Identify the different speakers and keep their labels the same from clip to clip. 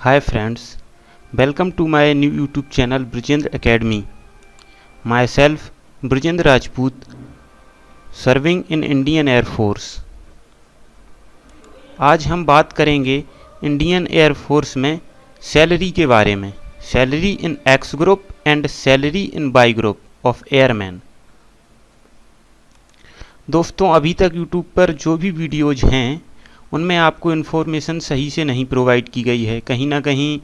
Speaker 1: Hi friends, welcome to my new YouTube channel Brijendra Academy. Myself Brijendra Rajput, serving in Indian Air Force. आज हम बात करेंगे Indian Air Force में salary के बारे में, salary in x group and salary in y group of airman. दोस्तों, अभी तक YouTube पर जो भी वीडियोज हैं उनमें आपको इन्फॉर्मेशन सही से नहीं प्रोवाइड की गई है। कहीं ना कहीं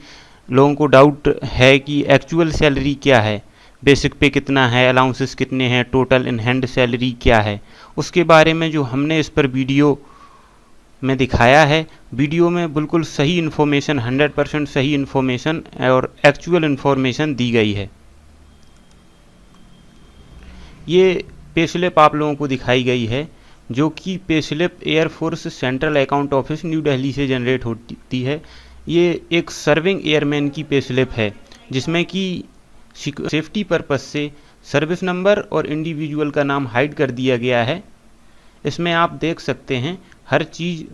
Speaker 1: लोगों को डाउट है कि एक्चुअल सैलरी क्या है, बेसिक पे कितना है, अलाउंसेस कितने हैं, टोटल इन हैंड सैलरी क्या है। उसके बारे में जो हमने इस पर वीडियो में दिखाया है, वीडियो में बिल्कुल सही इन्फॉर्मेशन, 100% सही इन्फॉर्मेशन और एक्चुअल इन्फॉर्मेशन दी गई है। ये पे स्लिप आप लोगों को दिखाई गई है, जो कि pay slip air force central account office new Delhi से जनरेट होती है। ये एक सर्विंग एयरमैन की पे स्लिप है, जिसमें कि सेफ्टी पर्पस से सर्विस नंबर और इंडिविजुअल का नाम हाइड कर दिया गया है। इसमें आप देख सकते हैं, हर चीज़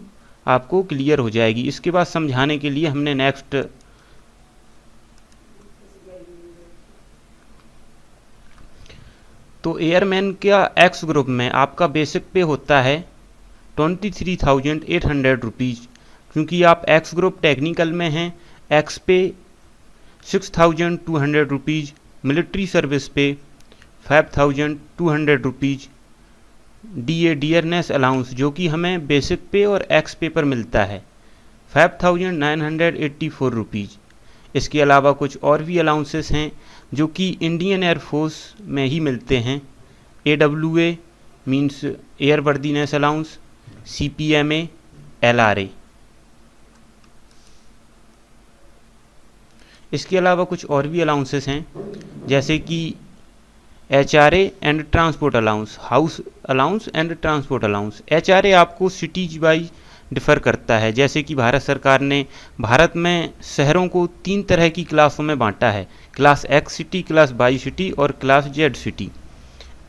Speaker 1: आपको क्लियर हो जाएगी। इसके बाद समझाने के लिए हमने नेक्स्ट तो एयरमैन का एक्स ग्रुप में आपका बेसिक पे होता है 23,800 रुपीज़। क्योंकि आप एक्स ग्रुप टेक्निकल में हैं, एक्स पे 6,200 रुपीज़, मिलिट्री सर्विस पे 5,200 रुपीज़, DA डियरनेस अलाउंस जो कि हमें बेसिक पे और एक्स पे पर मिलता है 5,984 रुपीज़। इसके अलावा कुछ और भी अलाउंसेस हैं जो कि इंडियन एयरफोर्स में ही मिलते हैं। AWA means air worthiness allowance, CPMA, LRA। इसके अलावा कुछ और भी अलाउंसेस हैं, जैसे कि HRA and transport allowance, house allowance and transport allowance. HRA आपको सिटीज वाइज डिफ़र करता है। जैसे कि भारत सरकार ने भारत में शहरों को 3 तरह की क्लासों में बांटा है, class X city, class Y city और class Z city.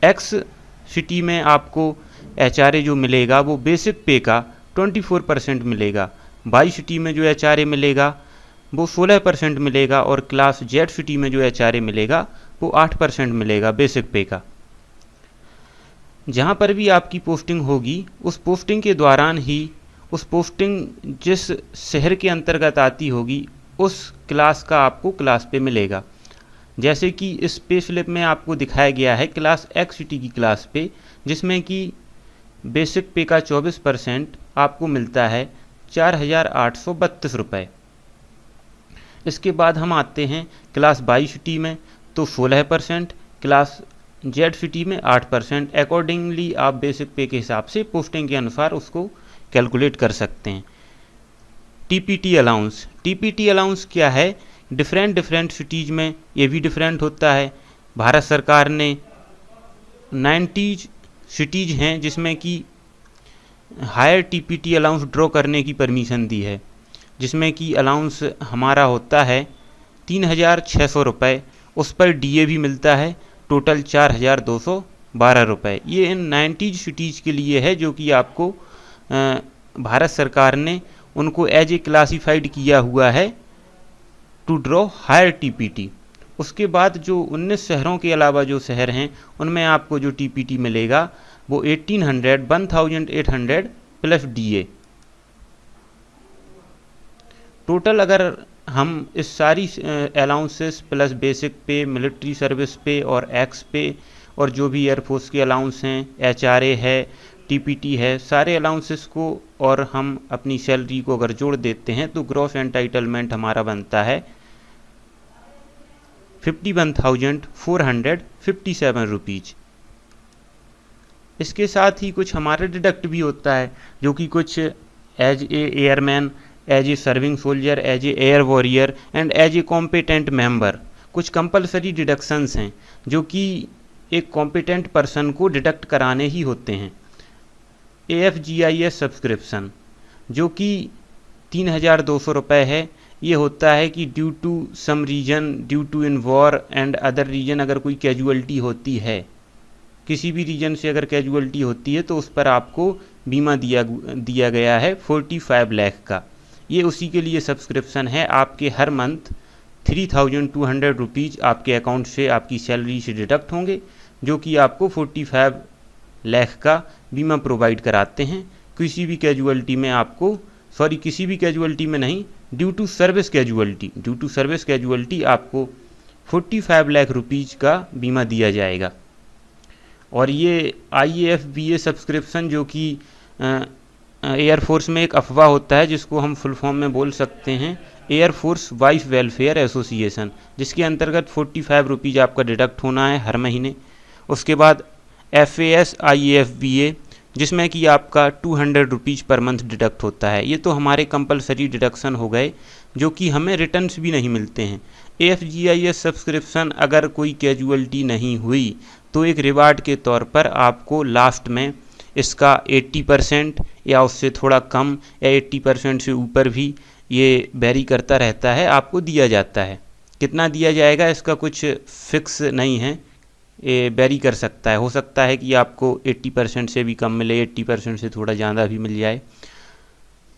Speaker 1: X city में आपको HRA जो मिलेगा वो बेसिक पे का 24% मिलेगा। Y सिटी में जो HRA मिलेगा वो 16% मिलेगा और क्लास Z सिटी में जो HRA मिलेगा वो 8% मिलेगा बेसिक पे का। जहाँ पर भी आपकी पोस्टिंग होगी, उस पोस्टिंग के दौरान ही उस पोस्टिंग जिस शहर के अंतर्गत आती होगी उस क्लास का आपको क्लास पे मिलेगा। जैसे कि इस पे स्लिप में आपको दिखाया गया है क्लास X सिटी की क्लास पे, जिसमें कि बेसिक पे का 24% आपको मिलता है 4,832 रुपये। इसके बाद हम आते हैं क्लास Y सिटी में, तो 16%, क्लास Z सिटी में 8%। अकॉर्डिंगली आप बेसिक पे के हिसाब से पोस्टिंग के अनुसार उसको कैलकुलेट कर सकते हैं। TPT अलाउंस, TPT अलाउंस क्या है? डिफरेंट सिटीज़ में ये भी डिफरेंट होता है। भारत सरकार ने 90 सिटीज़ हैं जिसमें कि हायर TPT अलाउंस ड्रॉ करने की परमिशन दी है, जिसमें कि अलाउंस हमारा होता है 3,600 रुपये। उस पर DA भी मिलता है, टोटल 4,212 रुपये। ये इन 90 सिटीज़ के लिए है, जो कि आपको भारत सरकार ने उनको एज ए क्लासिफाइड किया हुआ है टू ड्रॉ हायर TPT। उसके बाद जो 19 शहरों के अलावा जो शहर हैं उनमें आपको जो TPT मिलेगा वो 1,800 प्लस DA। टोटल अगर हम इस सारी अलाउंसेस प्लस बेसिक पे, मिलिट्री सर्विस पे और एक्स पे और जो भी एयरफोर्स के अलाउंस हैं, HRA है, TPT है, सारे अलाउंसेस को और हम अपनी सैलरी को अगर जोड़ देते हैं तो ग्रॉस एंटाइटलमेंट हमारा बनता है 51,457 रुपीज़। इसके साथ ही कुछ हमारा डिडक्ट भी होता है, जो कि कुछ as a airman, as a serving soldier, as a air warrior and as a competent member कुछ कंपलसरी डिडक्शंस हैं जो कि एक कॉम्पिटेंट पर्सन को डिडक्ट कराने ही होते हैं। AFGIS सब्सक्रिप्शन जो कि 3,200 रुपये है। ये होता है कि due to some reason, due to in war and other reason, अगर कोई कैजुअल्टी होती है, किसी भी रीजन से अगर कैजुअल्टी होती है तो उस पर आपको बीमा दिया गया है 45 लाख का। ये उसी के लिए सब्सक्रिप्शन है। आपके हर मंथ 3200 रुपीज़ आपके अकाउंट से, आपकी सैलरी से डिडक्ट होंगे, जो कि आपको 45 लाख का बीमा प्रोवाइड कराते हैं। किसी भी कैजुअलिटी में आपको, किसी भी कैजुअलिटी में नहीं, ड्यू टू सर्विस कैजुअलिटी आपको 45 लाख रुपीज़ का बीमा दिया जाएगा। और ये IAFBA सब्सक्रिप्शन, जो कि एयरफोर्स में एक अफवाह होता है जिसको हम फुल फॉर्म में बोल सकते हैं एयरफोर्स वाइफ वेलफेयर एसोसिएशन, जिसके अंतर्गत 45 रुपीज़ आपका डिडक्ट होना है हर महीने। उसके बाद FAS IAFBA, जिसमें कि आपका 200 रुपीज़ पर मंथ डिडक्ट होता है। ये तो हमारे कंपलसरी डिडक्शन हो गए, जो कि हमें रिटर्न्स भी नहीं मिलते हैं। AFGIS सब्सक्रिप्शन अगर कोई कैजुअलिटी नहीं हुई तो एक रिवार्ड के तौर पर आपको लास्ट में इसका 80% या उससे थोड़ा कम या 80% से ऊपर भी, ये वेरी करता रहता है, आपको दिया जाता है। कितना दिया जाएगा इसका कुछ फिक्स नहीं है, ये वेरी कर सकता है। हो सकता है कि आपको 80% से भी कम मिले, 80% से थोड़ा ज़्यादा भी मिल जाए।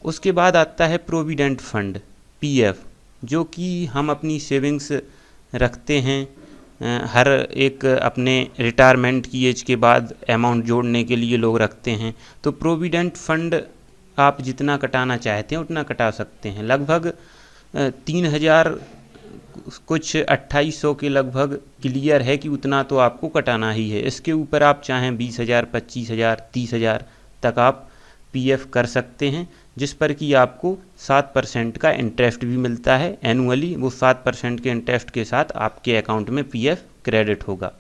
Speaker 1: उसके बाद आता है प्रोविडेंट फंड PF, जो कि हम अपनी सेविंग्स रखते हैं हर एक अपने रिटायरमेंट की एज के बाद अमाउंट जोड़ने के लिए लोग रखते हैं। तो प्रोविडेंट फंड आप जितना कटाना चाहते हैं उतना कटा सकते हैं। लगभग 3000 कुछ 2800 के लगभग क्लियर है कि उतना तो आपको कटाना ही है। इसके ऊपर आप चाहें 20,000, 25,000, 30,000 तक आप PF कर सकते हैं, जिस पर कि आपको 7% का इंटरेस्ट भी मिलता है एनुअली। वो 7% के इंटरेस्ट के साथ आपके अकाउंट में PF क्रेडिट होगा।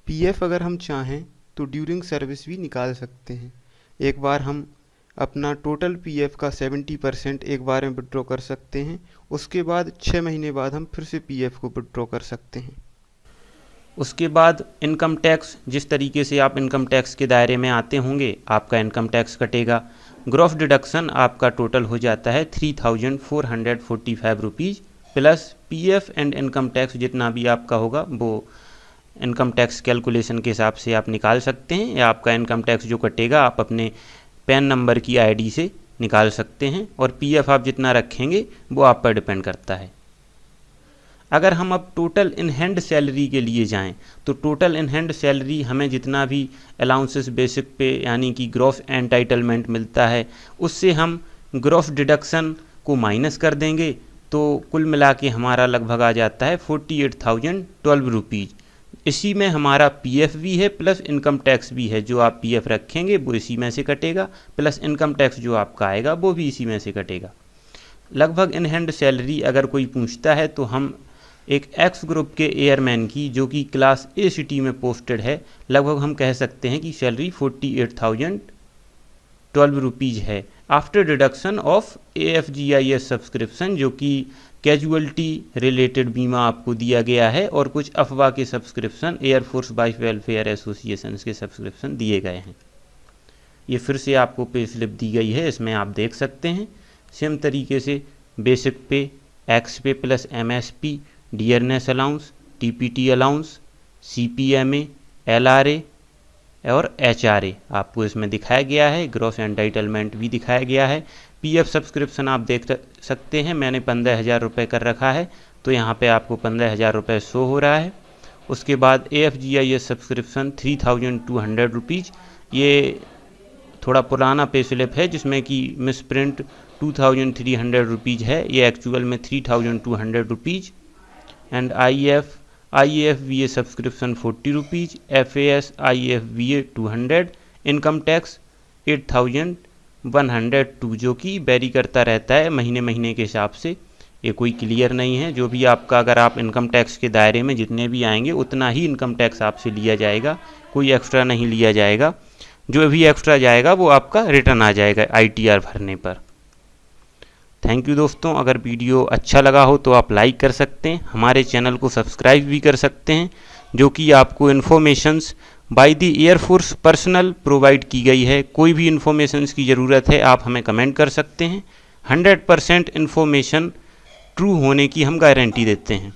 Speaker 2: PF अगर हम चाहें तो ड्यूरिंग सर्विस भी निकाल सकते हैं। एक बार हम अपना टोटल PF का 70% एक बार में विड्रॉ कर सकते हैं। उसके बाद 6 महीने बाद हम फिर से PF को विड्रॉ कर सकते हैं।
Speaker 1: उसके बाद इनकम टैक्स, जिस तरीके से आप इनकम टैक्स के दायरे में आते होंगे, आपका इनकम टैक्स कटेगा। ग्रॉस डिडक्शन आपका टोटल हो जाता है 3445 rupees plus PF and income tax जितना भी आपका होगा वो इनकम टैक्स कैलकुलेशन के हिसाब से आप निकाल सकते हैं, या आपका इनकम टैक्स जो कटेगा आप अपने पैन नंबर की ID से निकाल सकते हैं। और PF आप जितना रखेंगे वो आप पर डिपेंड करता है। अगर हम अब टोटल इन हैंड सैलरी के लिए जाएं तो टोटल इन हैंड सैलरी हमें जितना भी अलाउंसेस बेसिक पे यानी कि ग्रॉस एंटाइटलमेंट मिलता है, उससे हम ग्रॉस डिडक्शन को माइनस कर देंगे तो कुल मिला के हमारा लगभग आ जाता है 48,012 रुपीज़। इसी में हमारा PF भी है प्लस इनकम टैक्स भी है। जो आप PF रखेंगे वो इसी में से कटेगा, प्लस इनकम टैक्स जो आपका आएगा वो भी इसी में से कटेगा। लगभग इन हैंड सैलरी अगर कोई पूछता है तो हम एक X ग्रुप के एयरमैन की, जो कि क्लास A सिटी में पोस्टेड है, लगभग हम कह सकते हैं कि सैलरी 48,012 रुपीज़ है after deduction of AFGIS subscription, जो कि कैजुअलिटी रिलेटेड बीमा आपको दिया गया है, और कुछ अफवाह के subscription air force wife welfare association के सब्सक्रिप्शन दिए गए हैं। ये फिर से आपको पे स्लिप दी गई है, इसमें आप देख सकते हैं। सेम तरीके से बेसिक पे, एक्स पे plus MSP, dearness allowance, TPT allowance, CPMA, LRA और HRA आपको इसमें दिखाया गया है। ग्रॉस एंटाइटलमेंट भी दिखाया गया है। PF सब्सक्रिप्शन आप देख सकते हैं, मैंने 15,000 रुपये कर रखा है तो यहाँ पे आपको 15,000 रुपये शो हो रहा है। उसके बाद AFGIS सब्सक्रिप्शन 3,200 रुपीज़, ये थोड़ा पुराना पे स्लिप है जिसमें कि मिस प्रिंट 2,300 रुपीज़ है, ये एक्चुअल में 3,200 rupees. And IAFBA subscription 40 rupees, FAS IAFBA 200, income tax 8,102, जो कि वेरी करता रहता है महीने महीने के हिसाब से, ये कोई क्लियर नहीं है। जो भी आपका, अगर आप इनकम टैक्स के दायरे में जितने भी आएंगे उतना ही इनकम टैक्स आपसे लिया जाएगा, कोई एक्स्ट्रा नहीं लिया जाएगा। जो भी एक्स्ट्रा जाएगा वो आपका रिटर्न आ जाएगा ITR भरने पर। थैंक यू दोस्तों, अगर वीडियो अच्छा लगा हो तो आप लाइक कर सकते हैं, हमारे चैनल को सब्सक्राइब भी कर सकते हैं, जो कि आपको informations by the air force personal provide की गई है। कोई भी इन्फॉर्मेशंस की ज़रूरत है आप हमें कमेंट कर सकते हैं। 100% इन्फॉर्मेशन ट्रू होने की हम गारंटी देते हैं।